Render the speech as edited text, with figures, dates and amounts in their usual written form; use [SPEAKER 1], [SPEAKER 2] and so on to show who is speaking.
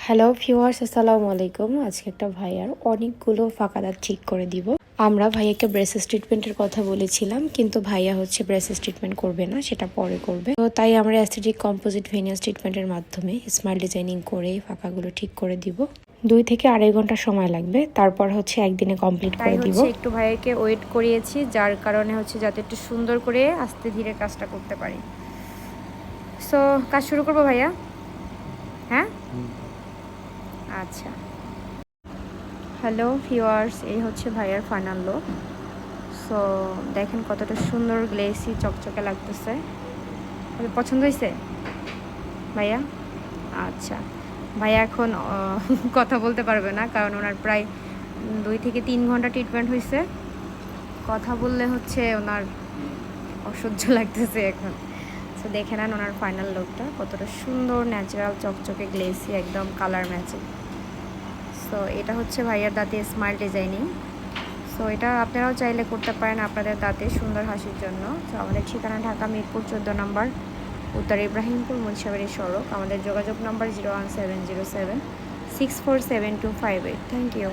[SPEAKER 1] Hello viewers, আসসালামু আলাইকুম। আজকে একটা ভাইয়ার অনেকগুলো ফাঁকা দাঁত ঠিক করে দিব। আমরা ভাইয়াকে ব্রেসেস ট্রিটমেন্টের কথা বলেছিলাম, কিন্তু ভাইয়া হচ্ছে ব্রেসেস ট্রিটমেন্ট করবে না, সেটা পরে করবে। তো তাই আমরা অ্যাস্থেটিক কম্পোজিট ভেনিয়াস ট্রিটমেন্টের মাধ্যমে স্মাইল ডিজাইনিং করে ফাঁকাগুলো ঠিক করে দিব। 2 থেকে 2.5 ঘন্টা সময় লাগবে, তারপর হচ্ছে একদিনে কমপ্লিট করে দিব।
[SPEAKER 2] একটু ভাইয়াকে ওয়েট করিয়েছি, যার কারণে হচ্ছে যাতে একটু সুন্দর করে আস্তে ধীরে কাজটা করতে পারি। সো কাজ শুরু করবো ভাইয়া? হ্যাঁ, আচ্ছা। হ্যালো ভিউয়ার্স, এই হচ্ছে ভাইয়ার ফাইনাল লুক। সো দেখেন কতটা সুন্দর গ্লেসি চকচকে লাগতেছে। পছন্দ হয়েছে ভাইয়া? আচ্ছা, ভাইয়া এখন কথা বলতে পারবে না, কারণ ওনার প্রায় 2 থেকে 3 ঘন্টা ট্রিটমেন্ট হয়েছে। কথা বললে হচ্ছে ওনার অসহ্য লাগতেছে এখন। সো দেখে নেন ওনার ফাইনাল লুকটা কতটা সুন্দর, ন্যাচারাল, চকচকে, গ্লেসি, একদম কালার ম্যাচিং। সো এটা হচ্ছে ভাইয়ার দাঁতে স্মাইল ডিজাইনিং। সো এটা আপনারাও চাইলে করতে পারেন আপনাদের দাঁতে সুন্দর হাসির জন্য। তো আমাদের ঠিকানা ঢাকা মিরপুর 14 নম্বর, উত্তর ইব্রাহিমপুর, মুন্সিবাড়ি সড়ক। আমাদের যোগাযোগ নম্বর 01707 647258। Thank you.